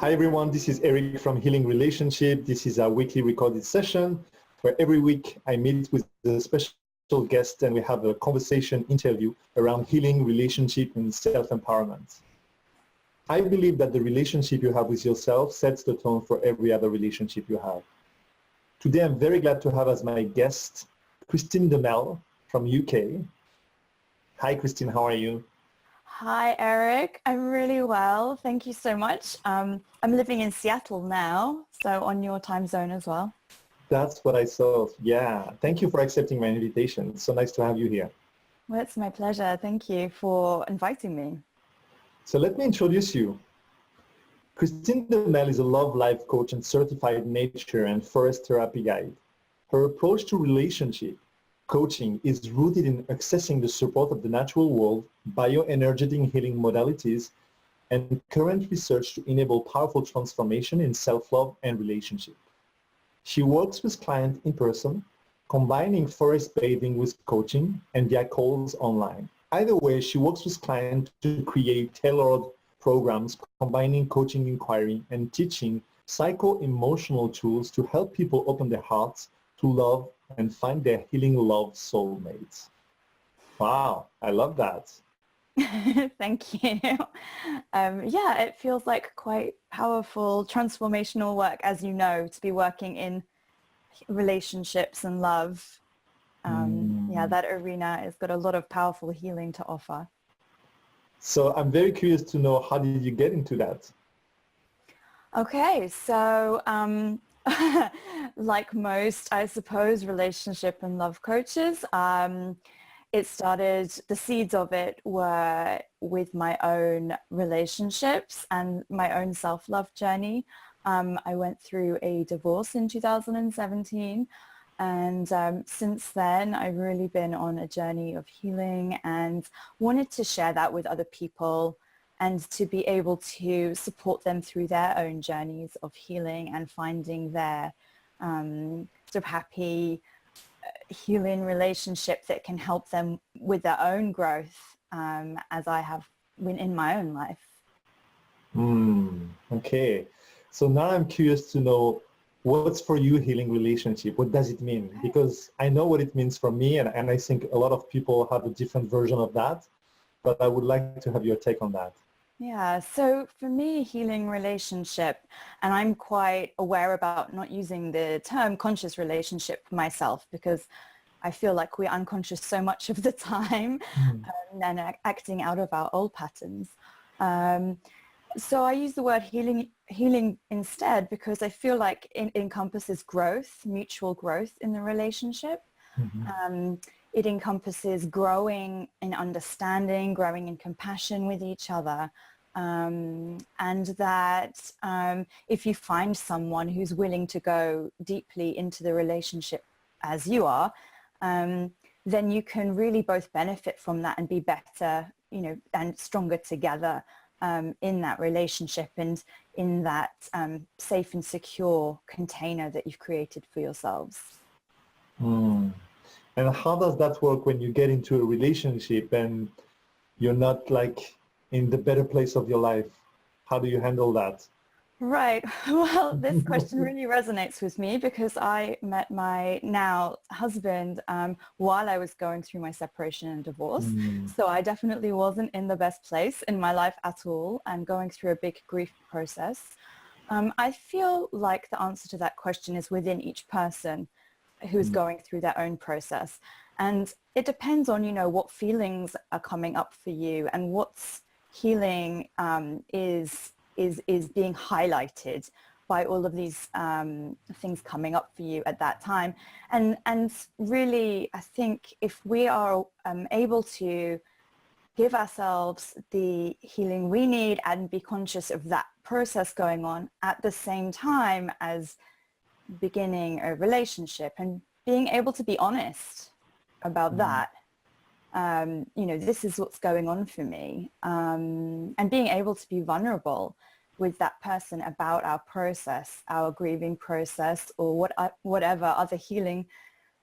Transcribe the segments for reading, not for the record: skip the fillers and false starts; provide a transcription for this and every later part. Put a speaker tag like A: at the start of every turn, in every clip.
A: Hi everyone, this is Eric from Healing Relationship. This is our weekly recorded session where every week I meet with a special guest and we have a conversation interview around healing, relationship and self-empowerment. I believe that the relationship you have with yourself sets the tone for every other relationship you have. Today I'm very glad to have as my guest Christine DeMelle from UK. Hi Christine, how are you?
B: Hi, Eric. I'm really well. Thank you so much. I'm living in Seattle now, so on your time zone as well.
A: That's what I saw. Yeah. Thank you for accepting my invitation. It's so nice to have you here.
B: Well, it's my pleasure. Thank you for inviting me.
A: So let me introduce you. Christine DeMelle is a love life coach and certified nature and forest therapy guide. Her approach to relationship coaching is rooted in accessing the support of the natural world, bioenergetic healing modalities, and current research to enable powerful transformation in self-love and relationship. She works with clients in person, combining forest bathing with coaching and via calls online. Either way, she works with clients to create tailored programs combining coaching inquiry and teaching psycho-emotional tools to help people open their hearts to love and find their healing love soulmates. Wow, I love that.
B: Thank you. Yeah, it feels like quite powerful transformational work, as you know, to be working in relationships and love. Yeah, that arena has got a lot of powerful healing to offer.
A: So I'm very curious to know, how did you get into that?
B: Okay, so like most, I suppose, relationship and love coaches, it started, the seeds of it were with my own relationships and my own self-love journey. I went through a divorce in 2017, and since then I've really been on a journey of healing and wanted to share that with other people and to be able to support them through their own journeys of healing and finding their sort of happy, healing relationship that can help them with their own growth, as I have in my own life.
A: Okay. So now I'm curious to know, what's for you healing relationship? What does it mean? Because I know what it means for me, and I think a lot of people have a different version of that, but I would like to have your take on that.
B: Yeah, so for me, healing relationship, and I'm quite aware about not using the term conscious relationship myself, because I feel like we're unconscious so much of the time and acting out of our old patterns. So I use the word healing instead, because I feel like it encompasses growth, mutual growth in the relationship. It encompasses growing in understanding, growing in compassion with each other. And that if you find someone who's willing to go deeply into the relationship as you are, then you can really both benefit from that and be better, and stronger together in that relationship and in that safe and secure container that you've created for yourselves.
A: And how does that work when you get into a relationship and you're not like in the better place of your life? How do you handle that?
B: Right. Well, this question really resonates with me because I met my now husband while I was going through my separation and divorce. So I definitely wasn't in the best place in my life at all and going through a big grief process. I feel like the answer to that question is within each person who's going through their own process. And it depends on, what feelings are coming up for you and what's healing is being highlighted by all of these things coming up for you at that time. And really, I think if we are able to give ourselves the healing we need and be conscious of that process going on at the same time as beginning a relationship and being able to be honest about that, this is what's going on for me, and being able to be vulnerable with that person about our process, our grieving process, or whatever other healing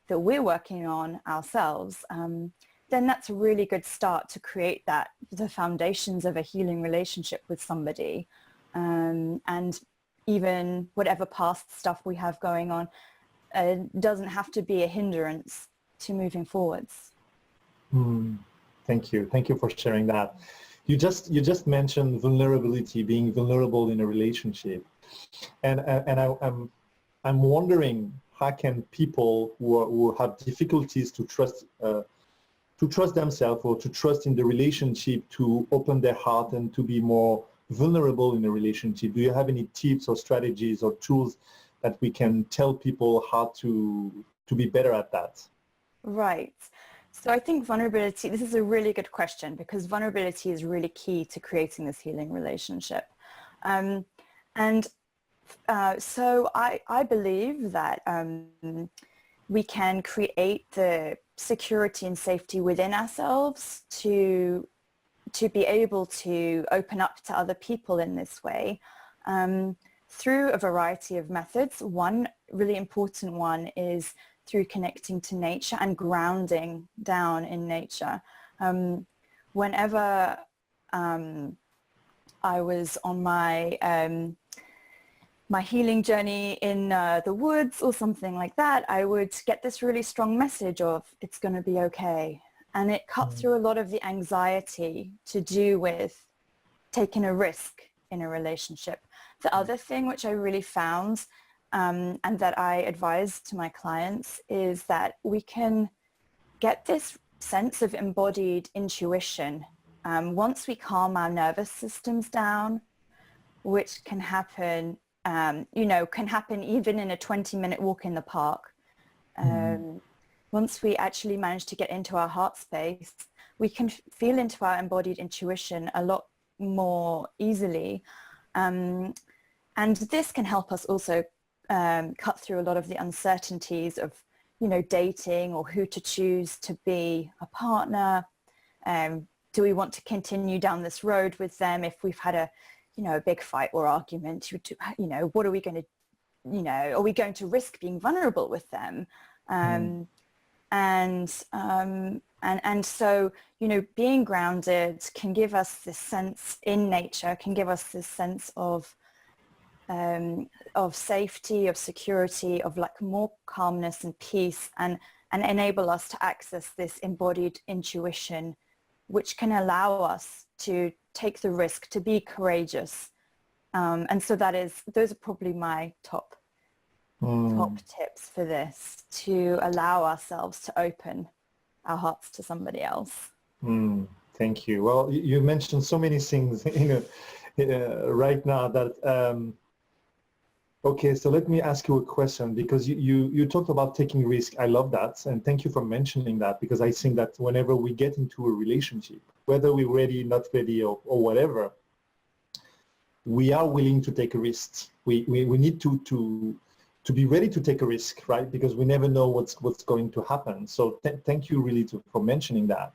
B: that we're working on ourselves, then that's a really good start to create the foundations of a healing relationship with somebody. and even whatever past stuff we have going on doesn't have to be a hindrance to moving forwards.
A: Thank you. Thank you for sharing that. You just mentioned vulnerability, being vulnerable in a relationship, and I'm wondering, how can people who have difficulties to trust themselves or to trust in the relationship, to open their heart and to be more vulnerable in a relationship? Do you have any tips or strategies or tools that we can tell people how to be better at that?
B: Right. So I think vulnerability, this is a really good question, because vulnerability is really key to creating this healing relationship. So I believe that we can create the security and safety within ourselves to be able to open up to other people in this way through a variety of methods. One really important one is through connecting to nature and grounding down in nature. Whenever I was on my healing journey in the woods or something like that, I would get this really strong message of, it's going to be okay. And it cut through a lot of the anxiety to do with taking a risk in a relationship. The other thing which I really found and that I advise to my clients is that we can get this sense of embodied intuition once we calm our nervous systems down, which can happen, can happen even in a 20-minute walk in the park. Once we actually manage to get into our heart space, we can feel into our embodied intuition a lot more easily. And this can help us also cut through a lot of the uncertainties of, dating or who to choose to be a partner. Do we want to continue down this road with them if we've had a big fight or argument? What are we going to, are we going to risk being vulnerable with them? And so, being grounded can give us this sense in nature, can give us this sense of safety, of security, of like more calmness and peace, and enable us to access this embodied intuition, which can allow us to take the risk, to be courageous. And so those are probably my top tips for this, to allow ourselves to open our hearts to somebody else.
A: Thank you. Well, you mentioned so many things right now that okay, so let me ask you a question, because you talked about taking risk. I love that, and thank you for mentioning that, because I think that whenever we get into a relationship, whether we're ready, not ready, or whatever, we are willing to take a risk. We need to be ready to take a risk, right? Because we never know what's going to happen. So thank you really for mentioning that.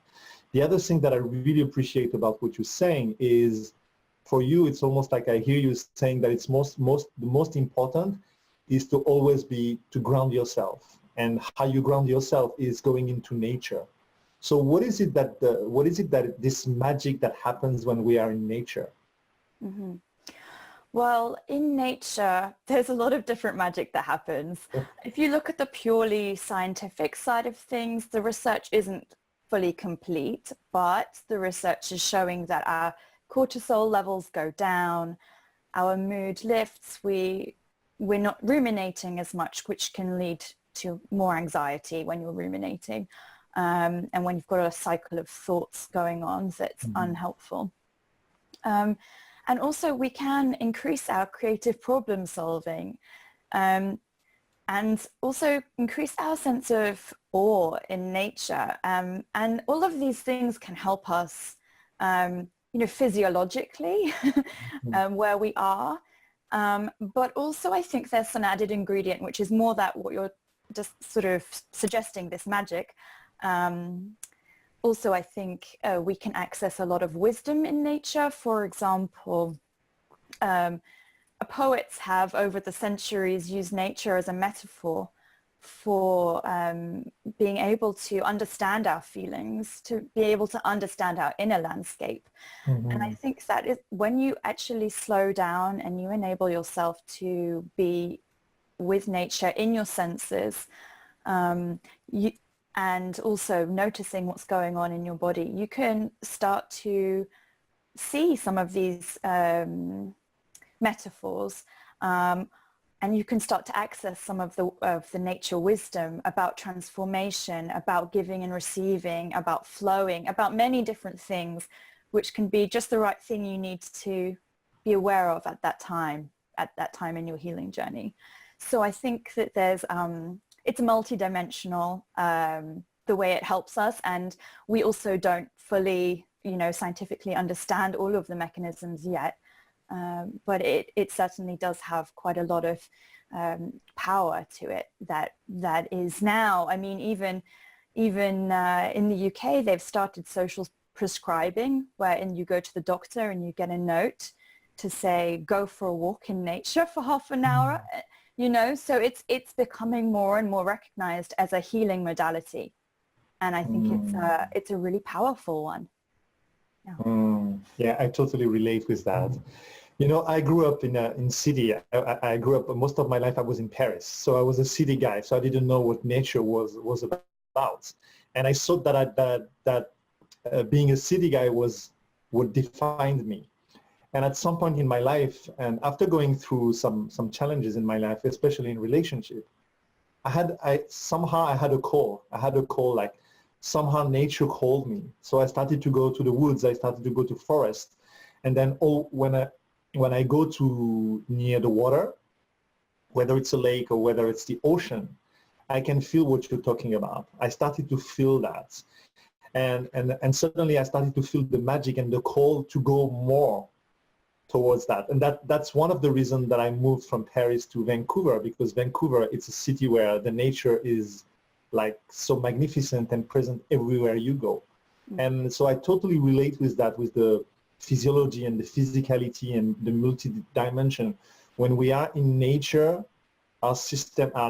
A: The other thing that I really appreciate about what you're saying is, for you, it's almost like I hear you saying that it's the most important is to always to ground yourself, and how you ground yourself is going into nature. So what is it that this magic that happens when we are in nature?
B: Mm-hmm. Well, in nature, there's a lot of different magic that happens. If you look at the purely scientific side of things, the research isn't fully complete, but the research is showing that our cortisol levels go down, our mood lifts, we're not ruminating as much, which can lead to more anxiety when you're ruminating, and when you've got a cycle of thoughts going on that's unhelpful. And also we can increase our creative problem solving, and also increase our sense of awe in nature. And all of these things can help us physiologically where we are. But also I think there's an added ingredient, which is more that what you're just sort of suggesting, this magic. Also, I think we can access a lot of wisdom in nature. For example, poets have over the centuries used nature as a metaphor for being able to understand our feelings, to be able to understand our inner landscape. And I think that is when you actually slow down and you enable yourself to be with nature in your senses, and also noticing what's going on in your body, you can start to see some of these metaphors, and you can start to access some of the nature wisdom about transformation, about giving and receiving, about flowing, about many different things, which can be just the right thing you need to be aware of at that time in your healing journey. So I think that there's it's multidimensional, the way it helps us, and we also don't fully, scientifically understand all of the mechanisms yet, but it certainly does have quite a lot of power to it that is now, I mean, even in the UK, they've started social prescribing, wherein you go to the doctor and you get a note to say, go for a walk in nature for half an hour. So it's becoming more and more recognized as a healing modality, and I think it's a really powerful one.
A: Yeah, I totally relate with that. I grew up in city. I grew up most of my life. I was in Paris, so I was a city guy. So I didn't know what nature was about, and I thought that being a city guy what defined me. And at some point in my life, and after going through some challenges in my life, especially in relationship, I had a call. Like somehow nature called me. So I started to go to the woods. I started to go to forest. And then when I go to near the water, whether it's a lake or whether it's the ocean, I can feel what you're talking about. I started to feel that. And suddenly I started to feel the magic and the call to go more towards that. And that's one of the reasons that I moved from Paris to Vancouver, because Vancouver, it's a city where the nature is like so magnificent and present everywhere you go. And so I totally relate with that, with the physiology and the physicality and the multi-dimension. When we are in nature, our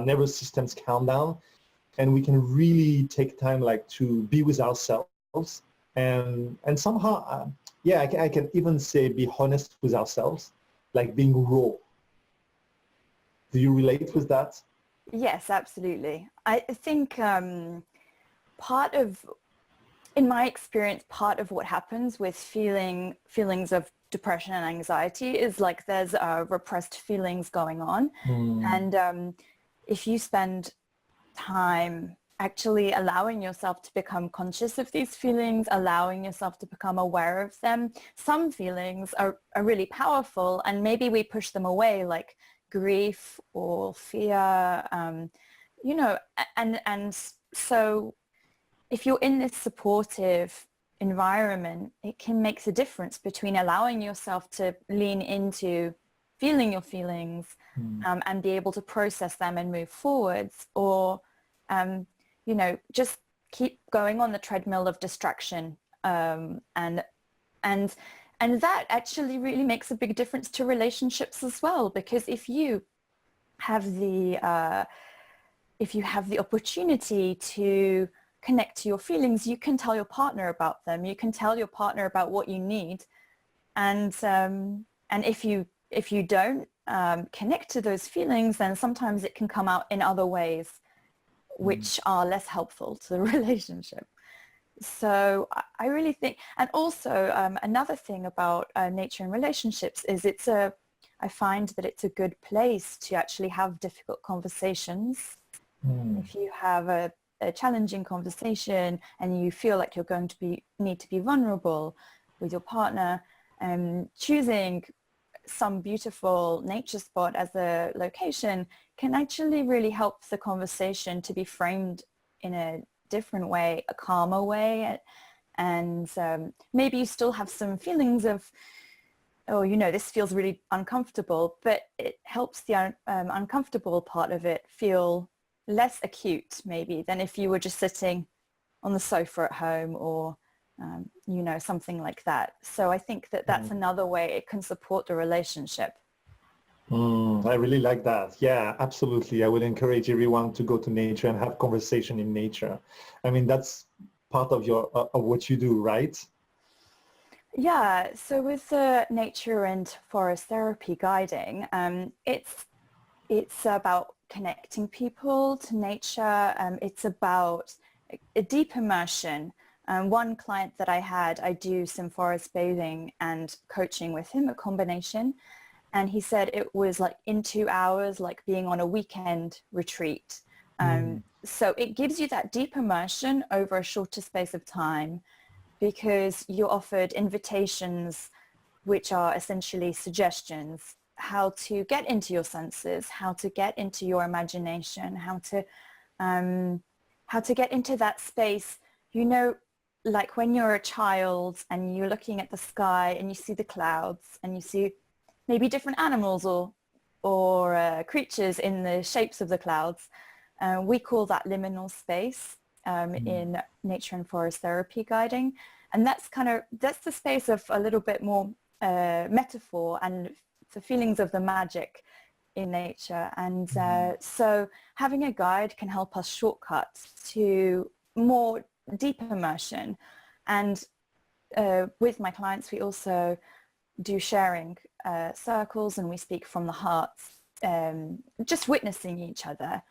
A: nervous systems calm down, and we can really take time like to be with ourselves and somehow I can even say be honest with ourselves, like being raw. Do you relate with that?
B: Yes, absolutely. I think in my experience, part of what happens with feelings of depression and anxiety is like there's repressed feelings going on. And if you spend time actually allowing yourself to become conscious of these feelings, allowing yourself to become aware of them, some feelings are really powerful, and maybe we push them away, like grief or fear, and so if you're in this supportive environment, it can make the difference between allowing yourself to lean into feeling your feelings and be able to process them and move forwards, or just keep going on the treadmill of distraction, and that actually really makes a big difference to relationships as well, because if you have the opportunity to connect to your feelings, you can tell your partner about them. You can tell your partner about what you need, and if you don't connect to those feelings, then sometimes it can come out in other ways which are less helpful to the relationship. So I really think, and also another thing about nature and relationships is I find that it's a good place to actually have difficult conversations. If you have a challenging conversation and you feel like you're going to need to be vulnerable with your partner, choosing some beautiful nature spot as a location can actually really help the conversation to be framed in a different way, a calmer way. And maybe you still have some feelings of, this feels really uncomfortable, but it helps the uncomfortable part of it feel less acute maybe than if you were just sitting on the sofa at home or something like that. So I think that that's another way it can support the relationship.
A: I really like that. Yeah, absolutely. I would encourage everyone to go to nature and have conversation in nature. I mean, that's part of your of what you do, right?
B: Yeah, so with the nature and forest therapy guiding, it's about connecting people to nature. It's about a deep immersion. One client that I had, I do some forest bathing and coaching with him, a combination. And he said it was like in 2 hours, like being on a weekend retreat. So it gives you that deep immersion over a shorter space of time, because you're offered invitations, which are essentially suggestions, how to get into your senses, how to get into your imagination, how to get into that space. You know, like when you're a child and you're looking at the sky and you see the clouds and you see maybe different animals or creatures in the shapes of the clouds. We call that liminal space in nature and forest therapy guiding. And that's the space of a little bit more metaphor and the feelings of the magic in nature. And so having a guide can help us shortcut to more deep immersion. And with my clients, we also do sharing circles, and we speak from the hearts, just witnessing each other,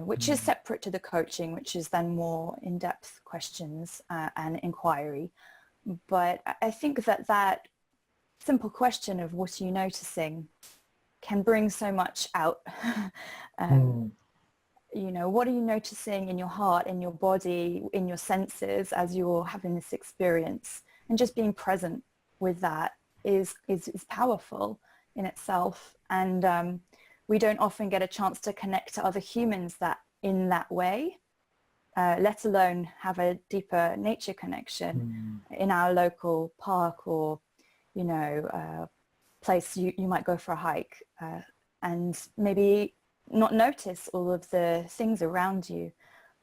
B: which is separate to the coaching, which is then more in-depth questions and inquiry. But I think that simple question of what are you noticing can bring so much out. You know, what are you noticing in your heart, in your body, in your senses as you're having this experience? And just being present with that is powerful in itself. And we don't often get a chance to connect to other humans in that way, let alone have a deeper nature connection in our local park, or, you know, place you might go for a hike, and maybe not notice all of the things around you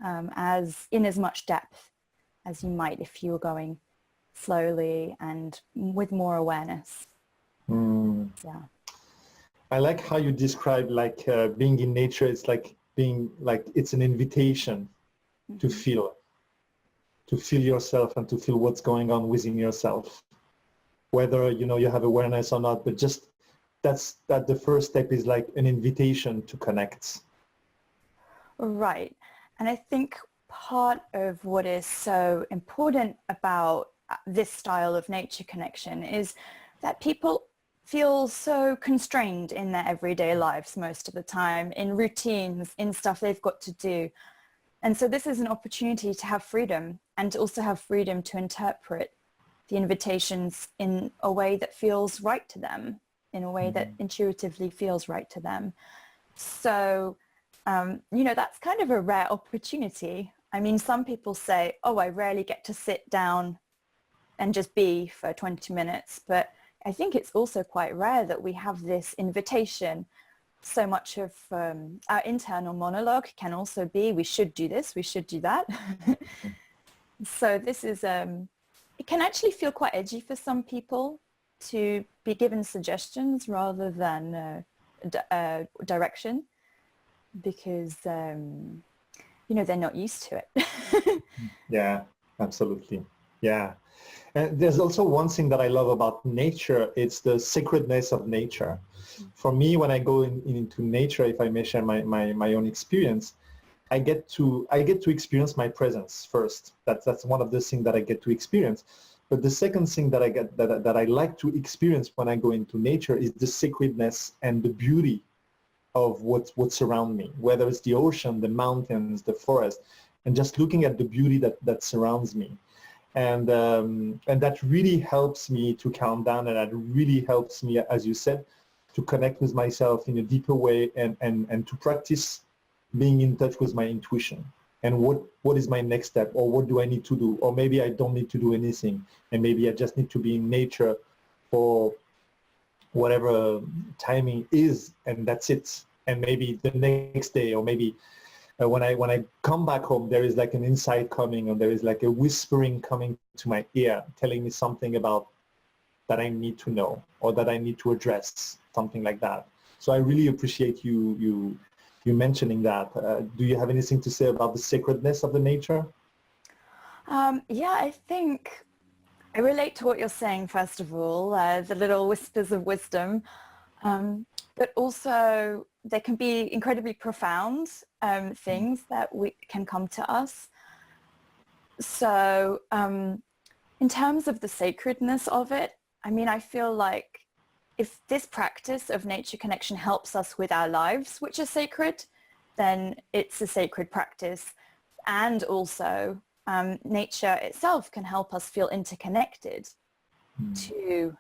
B: in as much depth as you might if you were going slowly and with more awareness. Yeah.
A: I like how you describe being in nature. It's like being like it's an invitation to feel yourself and to feel what's going on within yourself, whether you have awareness or not. But just that the first step is like an invitation to connect.
B: Right. And I think part of what is so important about this style of nature connection is that people feel so constrained in their everyday lives most of the time, in routines, in stuff they've got to do. And so this is an opportunity to have freedom, and to also have freedom to interpret the invitations in a way that feels right to them, in a way that intuitively feels right to them. So, that's kind of a rare opportunity. I mean, some people say, oh, I rarely get to sit down and just be for 20 minutes. But I think it's also quite rare that we have this invitation. So much of our internal monologue can also be, we should do this, we should do that. So this is, it can actually feel quite edgy for some people to be given suggestions rather than direction, because, they're not used to it.
A: Yeah, absolutely. Yeah. And there's also one thing that I love about nature. It's the sacredness of nature. For me, when I go into nature, if I may share my own experience, I get to experience my presence first. That's one of the things that I get to experience. But the second thing that I like to experience when I go into nature is the sacredness and the beauty of what's around me, whether it's the ocean, the mountains, the forest, and just looking at the beauty that surrounds me. And that really helps me to calm down, and that really helps me, as you said, to connect with myself in a deeper way, and to practice being in touch with my intuition. And what is my next step, or what do I need to do? Or maybe I don't need to do anything, and maybe I just need to be in nature for whatever timing is, and that's it. And maybe the next day, or maybe when I come back home, there is like an insight coming, and there is like a whispering coming to my ear, telling me something about that I need to know, or that I need to address, something like that. So I really appreciate you mentioning that. Do you have anything to say about the sacredness of the nature?
B: Yeah, I think I relate to what you're saying, first of all, the little whispers of wisdom, but also there can be incredibly profound things that can come to us. So in terms of the sacredness of it, I mean, I feel like if this practice of nature connection helps us with our lives, which are sacred, then it's a sacred practice. And also nature itself can help us feel interconnected to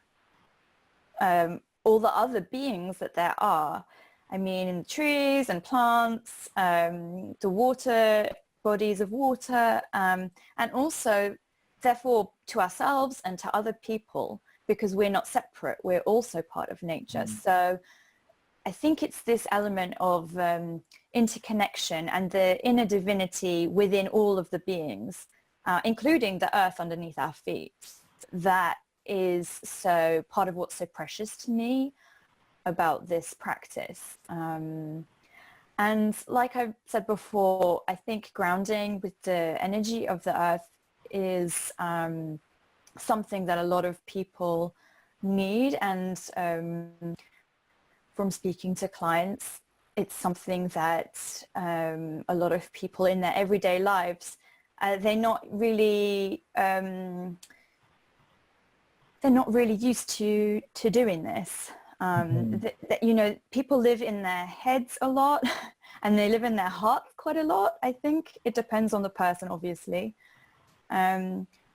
B: all the other beings that there are. I mean, trees and plants, the water, bodies of water, and also, therefore, to ourselves and to other people, because we're not separate. We're also part of nature. So I think it's this element of interconnection and the inner divinity within all of the beings, including the earth underneath our feet, that is so part of what's so precious to me about this practice. And like I've said before, I think grounding with the energy of the earth is something that a lot of people need. And from speaking to clients, it's something that a lot of people in their everyday lives, they're not really used to doing this. You know, people live in their heads a lot and they live in their hearts quite a lot. I think it depends on the person, obviously.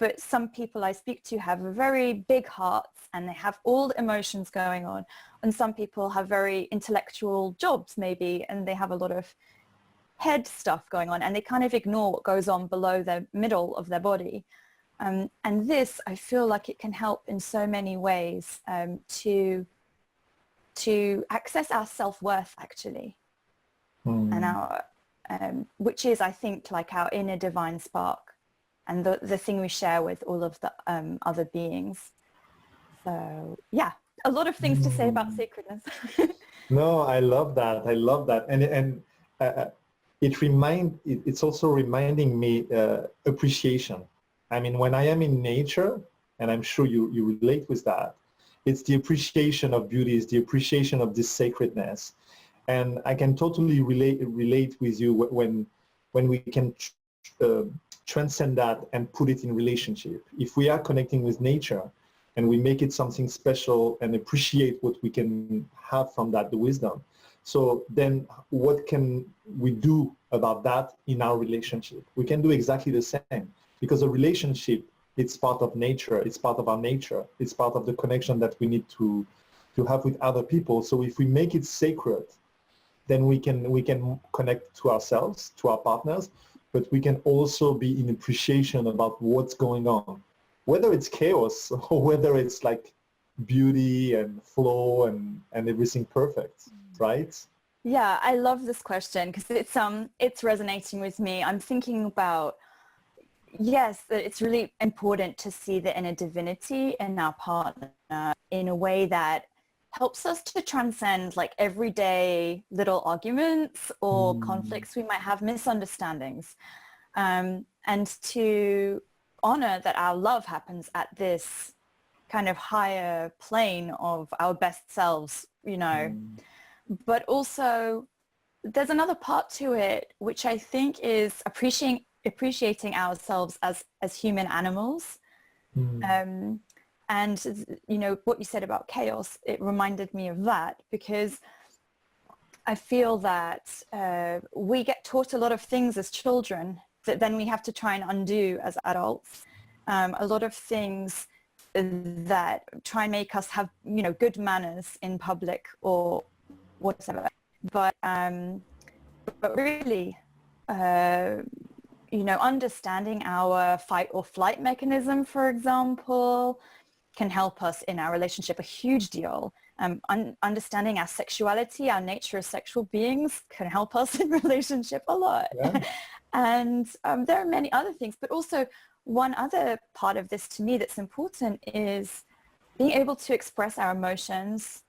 B: But some people I speak to have very big hearts and they have all the emotions going on. And some people have very intellectual jobs maybe, and they have a lot of head stuff going on and they kind of ignore what goes on below the middle of their body. And this, I feel like it can help in so many ways to access our self-worth, actually, and our, which is, I think, like our inner divine spark and the thing we share with all of the other beings. So, yeah, a lot of things to say about sacredness.
A: No, I love that. I love that. And it's also reminding me appreciation. I mean, when I am in nature, and I'm sure you relate with that, it's the appreciation of beauty, it's the appreciation of this sacredness. And I can totally relate with you when we can transcend that and put it in relationship. If we are connecting with nature and we make it something special and appreciate what we can have from that, the wisdom, so then what can we do about that in our relationship? We can do exactly the same, because a relationship, it's part of nature, it's part of our nature, it's part of the connection that we need to have with other people. So if we make it sacred, then we can connect to ourselves, to our partners, but we can also be in appreciation about what's going on, whether it's chaos or whether it's like beauty and flow and everything perfect, right?
B: Yeah, I love this question because it's resonating with me. I'm thinking about, yes, that it's really important to see the inner divinity in our partner in a way that helps us to transcend like everyday little arguments or conflicts we might have, misunderstandings, and to honor that our love happens at this kind of higher plane of our best selves, you know. But also there's another part to it, which I think is appreciating ourselves as human animals. And, you know, what you said about chaos, it reminded me of that, because I feel that we get taught a lot of things as children that then we have to try and undo as adults. A lot of things that try and make us have, you know, good manners in public or whatever. But really, you know, understanding our fight or flight mechanism, for example, can help us in our relationship a huge deal. Understanding our sexuality, our nature as sexual beings can help us in relationship a lot. Yeah. And there are many other things, but also one other part of this to me that's important is being able to express our emotions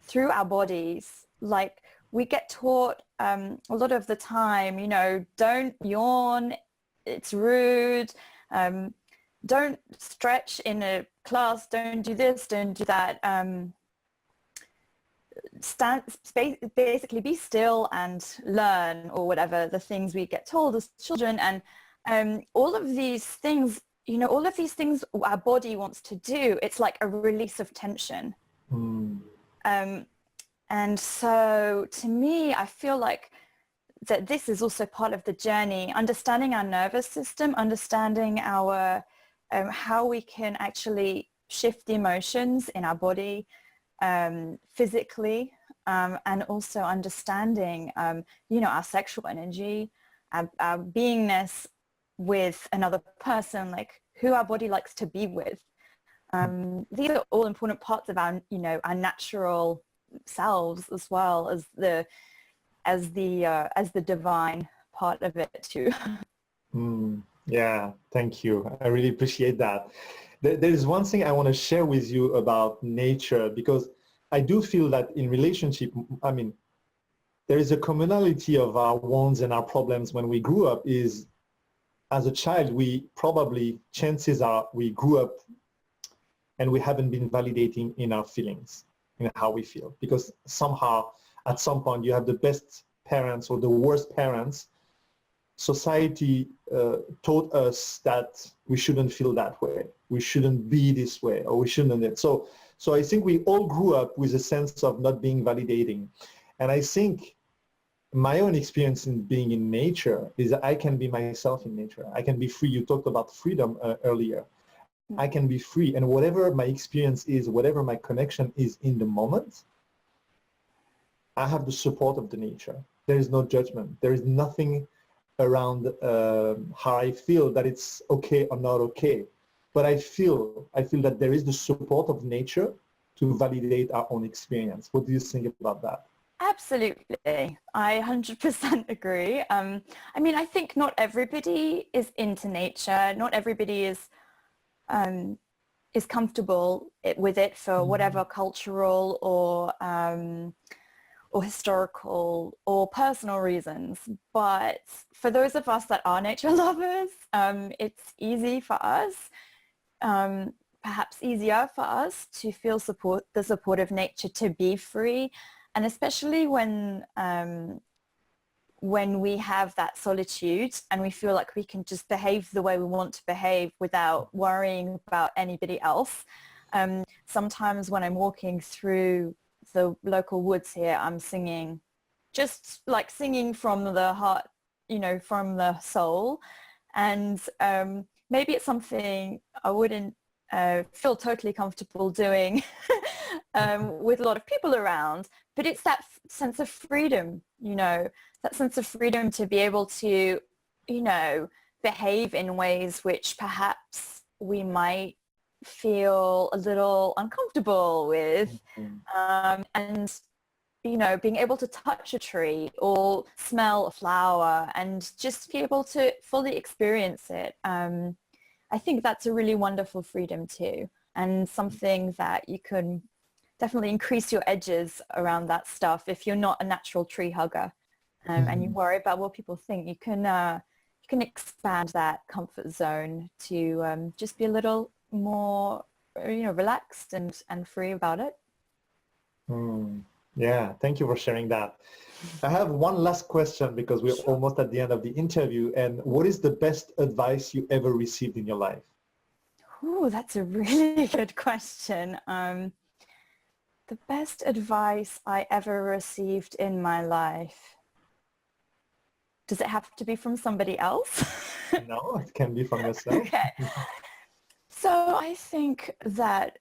B: through our bodies. Like we get taught a lot of the time, you know, don't yawn, it's rude. Don't stretch in a class, don't do this, don't do that. Basically be still and learn, or whatever the things we get told as children. And all of these things, you know, all of these things our body wants to do, it's like a release of tension. And so to me, I feel like that this is also part of the journey, understanding our nervous system, understanding our how we can actually shift the emotions in our body physically, and also understanding, you know, our sexual energy, our beingness with another person, like who our body likes to be with. These are all important parts of our, you know, our natural selves, as well as the divine part of it too.
A: Yeah, thank you. I really appreciate that. There is one thing I want to share with you about nature, because I do feel that in relationship, I mean, there is a commonality of our wounds and our problems when we grew up. Is as a child, we probably, chances are, we grew up and we haven't been validating in our feelings, in how we feel, because somehow at some point you have the best parents or the worst parents. Society taught us that we shouldn't feel that way, we shouldn't be this way, or we shouldn't. So I think we all grew up with a sense of not being validating. And I think my own experience in being in nature is that I can be myself in nature. I can be free. You talked about freedom earlier. I can be free, and whatever my experience is, whatever my connection is in the moment, I have the support of the nature. There is no judgment. There is nothing around how I feel, that it's okay or not okay. But I feel that there is the support of nature to validate our own experience. What do you think about that?
B: Absolutely. I 100% agree. I mean, I think not everybody is into nature. Not everybody is comfortable with it for whatever cultural or historical or personal reasons. But for those of us that are nature lovers, it's easy for us, perhaps easier for us to feel the support of nature, to be free. And especially when we have that solitude and we feel like we can just behave the way we want to behave without worrying about anybody else. Sometimes when I'm walking through the local woods here, I'm singing, just like singing from the heart, you know, from the soul. And maybe it's something I wouldn't feel totally comfortable doing with a lot of people around, but it's that sense of freedom, you know, that sense of freedom to be able to, you know, behave in ways which perhaps we might feel a little uncomfortable with. And, you know, being able to touch a tree or smell a flower and just be able to fully experience it. I think that's a really wonderful freedom too, and something that you can definitely increase your edges around that stuff. If you're not a natural tree hugger and you worry about what people think, you can expand that comfort zone to just be a little more, you know, relaxed and free about it.
A: Yeah, thank you for sharing that. I have one last question, because we're almost at the end of the interview. And what is the best advice you ever received in your life?
B: Oh, that's a really good question. The best advice I ever received in my life. Does it have to be from somebody else?
A: No, it can be from yourself.
B: Okay. So I think that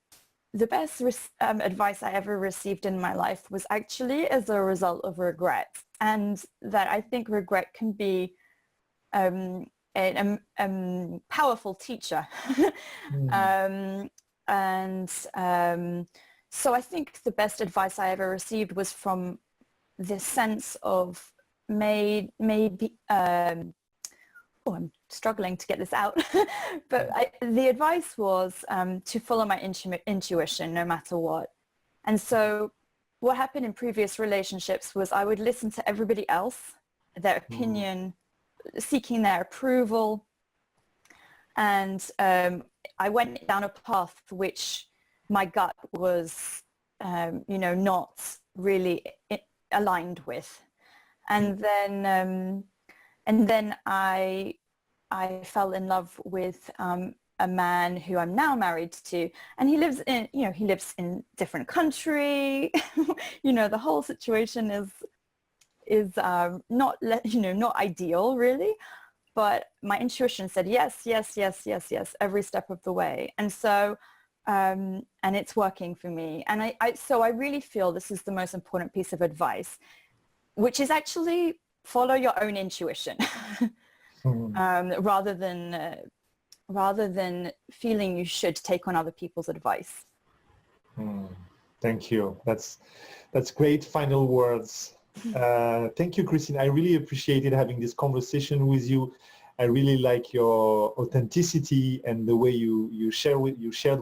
B: the best advice I ever received in my life was actually as a result of regret, and that I think regret can be a powerful teacher. So I think the best advice I ever received was from this sense of maybe I'm struggling to get this out, but the advice was to follow my intuition no matter what. And so what happened in previous relationships was I would listen to everybody else, their opinion, seeking their approval. And I went down a path then my gut was, not really aligned with. And then I fell in love with a man who I'm now married to, and he lives in different country. The whole situation is not ideal really, but my intuition said yes every step of the way. And so and it's working for me. And so I really feel this is the most important piece of advice, which is actually follow your own intuition. Rather than feeling you should take on other people's advice.
A: Thank you. That's great final words. Thank you, Christine. I really appreciated having this conversation with you. I really like your authenticity and the way you shared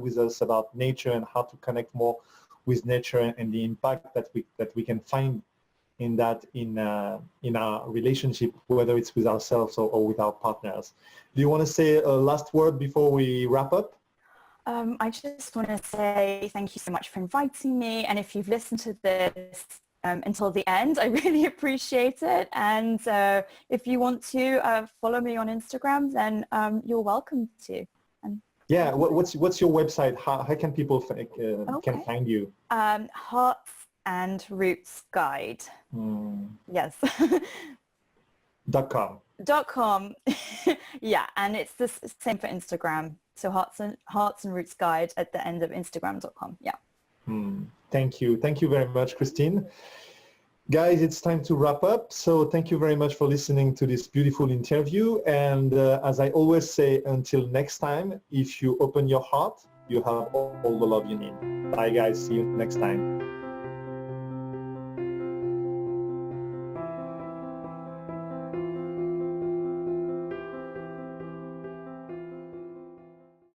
A: with us about nature and how to connect more with nature and the impact that we can find in that in our relationship, whether it's with ourselves or with our partners. Do you want to say a last word before we wrap up?
B: I just want to say thank you so much for inviting me. And if you've listened to this until the end, I really appreciate it. And if you want to follow me on Instagram, then you're welcome to.
A: Yeah, what's your website? How can people can find you?
B: Hearts and Roots Guide. Yes.
A: .com.
B: .com. Yeah, and it's the same for Instagram. So Hearts and Roots Guide at the end of Instagram.com. Yeah.
A: Thank you very much, Christine. Guys, it's time to wrap up. So thank you very much for listening to this beautiful interview. And as I always say, until next time, if you open your heart, you have all the love you need. Bye, guys. See you next time.